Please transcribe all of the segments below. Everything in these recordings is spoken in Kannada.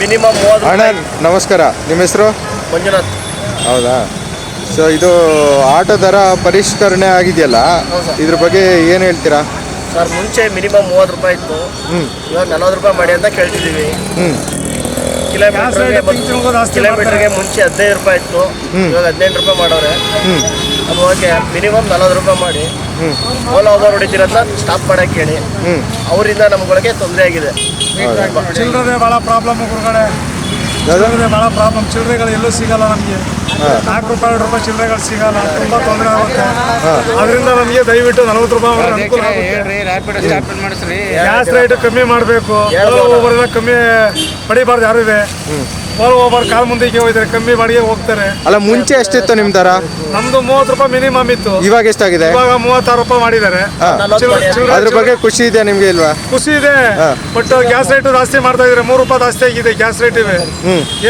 ಮಿನಿಮಮ್ 30 ಅಣ್ಣ ನಮಸ್ಕಾರ, ನಿಮ್ಮ ಹೆಸರು? ಮಂಜುನಾಥ್. ಹೌದಾ? ಸೊ ಇದು ಆಟೋ ದರ ಪರಿಷ್ಕರಣೆ ಆಗಿದೆಯಲ್ಲ, ಇದ್ರ ಬಗ್ಗೆ ಏನು ಹೇಳ್ತೀರಾ ಸರ್? ಮುಂಚೆ ಮಿನಿಮಮ್ 30 ರೂಪಾಯಿ ಇತ್ತು, ಇವಾಗ 40 ರೂಪಾಯಿ ಮಾಡಿ ಅಂತ ಕೇಳ್ತಿದ್ದೀವಿ. ಕಿಲೋಮೀಟರ್ಗೆ ಮುಂಚೆ 15 ರೂಪಾಯಿ ಇತ್ತು, ಇವಾಗ 18 ರೂಪಾಯಿ ಮಾಡೋರೆ. ಅದು ಓಕೆ, ಮಿನಿಮಮ್ 40 ರೂಪಾಯಿ ಮಾಡಿ ಓಲಾ ಓಬರ್ ಹೊಡಿತೀರಂತ ಸ್ಟಾಪ್ ಮಾಡಕ್ಕೆ ಹೇಳಿ. ಅವರಿಂದ ನಮ್ಗಳಿಗೆ ತೊಂದರೆ ಆಗಿದೆ. ಚಿಲ್ಲರೆ ಭಾಳ ಪ್ರಾಬ್ಲಮ್ ಹೊರಗಡೆ, ಭಾಳ ಪ್ರಾಬ್ಲಮ್. ಚಿಲ್ಲರೆಗಳು ಎಲ್ಲೂ ಸಿಗಲ್ಲ ನಮಗೆ. 4 ರೂಪಾಯಿ 2 ರೂಪಾಯಿ ಚಿಲ್ಲರೆಗಳು ಸಿಗಲ್ಲ, ತುಂಬ ತೊಂದರೆ ಆಗುತ್ತೆ. ಅದರಿಂದ ನಮಗೆ ದಯವಿಟ್ಟು 40 ರೂಪಾಯಿ ಅನುಕೂಲ ಆಗುತ್ತೆ. ಗ್ಯಾಸ್ ರೇಟ್ ಕಮ್ಮಿ ಮಾಡಬೇಕು. ಓಬರ್ ಕಮ್ಮಿ ಪಡಿಬಾರ್ದು ಯಾರು ಇದೆ. ಓಬರ್ ಕಾಲ್ ಮುಂದಕ್ಕೆ ಹೋಗ್ತಾರೆ, ಕಮ್ಮಿ ಬಾಡಿಗೆ ಹೋಗ್ತಾರೆ. ಅಲ್ಲ, ಮುಂಚೆ ಎಷ್ಟಿತ್ತು ನಿಮ್ಮ ದರ? ನಮ್ದು 30 ರೂಪಾಯಿ ಮಿನಿಮಮ್ ಇತ್ತು, ಇವಾಗ ಎಷ್ಟಾಗಿದೆ? ಇವಾಗ 36 ರೂಪಾಯಿ ಮಾಡಿದ್ದಾರೆ. ಅದ್ರ ಬಗ್ಗೆ ಖುಷಿ ಇದೆ ನಿಮ್ಗೆ ಇಲ್ವಾ? ಖುಷಿ ಇದೆ, ಬಟ್ ಗ್ಯಾಸ್ ರೇಟ್ ಜಾಸ್ತಿ ಮಾಡ್ತಾ ಇದ್ರೆ 3 ರೂಪಾಯಿ ಜಾಸ್ತಿ ಆಗಿದೆ ಗ್ಯಾಸ್ ರೇಟ್ ಇವೆ.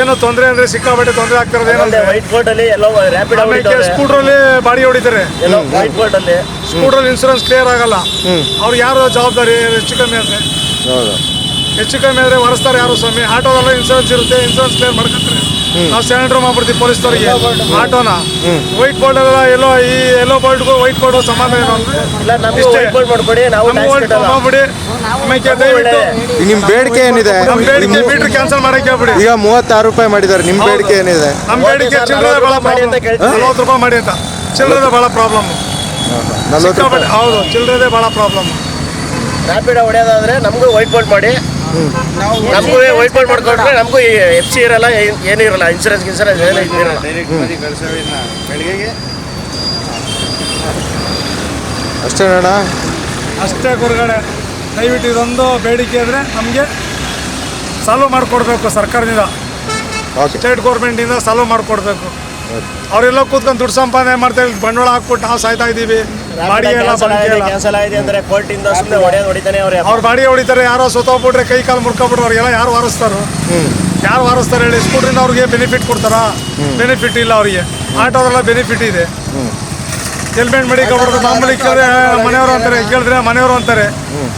ಏನು ತೊಂದರೆ ಅಂದ್ರೆ ಸಿಕ್ಕಾಪಟ್ಟೆ ತೊಂದರೆ ಆಗ್ತಿರೋದು ಏನಂದ್ರೆ ವೈಟ್ ಬೋರ್ಡ್ ಅಲ್ಲಿ ಎಲ್ಲ ರ್ಯಾಪಿಡ್ ಸ್ಕೂಟ್ರಲ್ಲಿ ಬಾಡಿ ಹೊಡಿತಾರೆ. ವೈಟ್ ಬೋರ್ಡ್ ಅಲ್ಲಿ ಸ್ಕೂಟ್ರಲ್ಲಿ ಇನ್ಸೂರೆನ್ಸ್ ಕ್ಲಿಯರ್ ಆಗಲ್ಲ. ಅವ್ರು ಯಾರು ಜವಾಬ್ದಾರಿ? ಹೆಚ್ಚು ಕಮ್ಮಿ ಅಂದ್ರೆ ಹೊರಸ್ತಾರೆ ಯಾರು ಸ್ವಾಮಿ? ಆಟೋದಲ್ಲ ಇನ್ಸೂರೆನ್ಸ್ ಇರುತ್ತೆ, ಇನ್ಸೂರೆನ್ಸ್ ಕ್ಲಿಯರ್ ಮಾಡ್ಕೊತಾರೆ. ನಾವು ಸ್ಯಾನಿಟರ್ ಮಾಡ್ಬಿಡ್ತೀವಿ ಪೊಲೀಸ್ನವರಿಗೆ ಆಟೋನ. ವೈಟ್ ಬೋರ್ಡ್ ಎಲ್ಲ ಈ ಎಲ್ಲೋ ಬೋರ್ಡ್ಗೂ ವೈಟ್ ಬೋರ್ಡ್ ಸಂಬಂಧ ಏನು ಅಂದ್ರೆ ವೈಟ್ ಬೋರ್ಡ್ ಮಾಡ್ಕೊಡಿ, ನಾವು ಮಾಡ್ಬಿಡಿ. ದಯವಿಟ್ಟು ನಿಮ್ ಬೇಡಿಕೆ ಏನಿದೆ? ನಮ್ಮ ಬೇಡಿಕೆ ಮೀಟರ್ ಕ್ಯಾನ್ಸಲ್ ಮಾಡಕ್ಕೆ ಹೇಳ್ಬಿಡಿ. ಈಗ 36 ರೂಪಾಯಿ ಮಾಡಿದ್ದಾರೆ, ನಿಮ್ ಬೇಡಿಕೆ ಏನಿದೆ? ನಮ್ಮ ಬೇಡಿಕೆ ಚಿಲ್ಲರೆ ಭಾಳ ಪ್ರಾಬ್ಲಮ್, 40 ರೂಪಾಯಿ ಮಾಡಿ ಅಂತ. ಚಿಲ್ಲರೆ ಭಾಳ ಪ್ರಾಬ್ಲಮ್. 40 ರೂಪಾಯಿ. ಹೌದು, ಚಿಲ್ಲರೆ ಭಾಳ ಪ್ರಾಬ್ಲಮ್. ರ್ಯಾಪಿಡ್ ಹೊಡೆಯೋದಾದ್ರೆ ನಮಗೂ ವೈಟ್ ಬೋರ್ಡ್ ಮಾಡಿ, ನಮಗೂ ವೈಟ್ ಬೋರ್ಡ್ ಮಾಡ್ಕೊಂಡ್ರೆ ನಮಗೂ FC ಇರಲ್ಲ, ಏನೂ ಇರಲ್ಲ, ಇನ್ಸೂರೆನ್ಸ್ ಏನೂ ಇರಲ್ಲ. ಅಷ್ಟೇನಣ್ಣ? ಅಷ್ಟೇ ಹೊರಗಡೆ. ದಯವಿಟ್ಟು ಇದೊಂದು ಬೇಡಿಕೆ ಅಂದರೆ ನಮಗೆ ಸಾಲ್ವ್ ಮಾಡಿಕೊಡ್ಬೇಕು ಸರ್ಕಾರದಿಂದ, ಸ್ಟೇಟ್ ಗೌರ್ಮೆಂಟಿಂದ ಸಾಲ್ವ್ ಮಾಡಿಕೊಡ್ಬೇಕು. ಅವರೆಲ್ಲ ಕೂತ್ಕೊಂಡು ದುಡ್ಡು ಸಂಪಾದನೆ ಮಾಡ್ತಾರೆ, ಬಂಡವಾಳ ಹಾಕ್ಬಿಟ್ಟು ನಾವು ಸಾಯ್ತಾ ಇದ್ದೀವಿ. ಬಾಡಿಗೆ ಎಲ್ಲ ಕ್ಯಾನ್ಸಲ್ ಆಗಿದೆ ಅಂದ್ರೆ ಕೋರ್ಟಿಂದ ಸುಮ್ಮನೆ ಹೊಡಿತಾನೆ ಅವ್ರೆ. ಅವ್ರು ಬಾಡಿಗೆ ಹೊಡಿತಾರೆ. ಯಾರೋ ಸೊತ್ತೋಗ್ಬಿಟ್ರೆ ಕೈ ಕಾಲು ಮುರ್ಕೊಬಿಟ್ರೆ ಅವ್ರಿಗೆಲ್ಲ ಯಾರು ವಾರಿಸ್ತಾರೋ? ಯಾರು ವಾರಿಸ್ತಾರೆ ಹೇಳಿ? ಸ್ಕೂಟ್ರಿಂದ ಅವ್ರಿಗೆ ಬೆನಿಫಿಟ್ ಕೊಡ್ತಾರಾ? ಬೆನಿಫಿಟ್ ಇಲ್ಲ ಅವರಿಗೆ. ಆಟೋದೆಲ್ಲ ಬೆನಿಫಿಟ್ ಇದೆ. ಹೆಲ್ಮೆಟ್ ಮಡಿಕೊಬಿಡ್ತಾರೆ. ಮಾಮೂಲಿ ಕೇಳಿದ್ರೆ ಮನೆಯವರು ಅಂತಾರೆ, ಕೇಳಿದ್ರೆ ಮನೆಯವರು ಅಂತಾರೆ,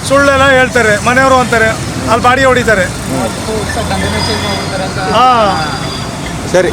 ಸುಳ್ಳೆಲ್ಲ ಹೇಳ್ತಾರೆ, ಮನೆಯವರು ಅಂತಾರೆ, ಅಲ್ಲಿ ಬಾಡಿಗೆ ಹೊಡಿತಾರೆ. ಸರಿ.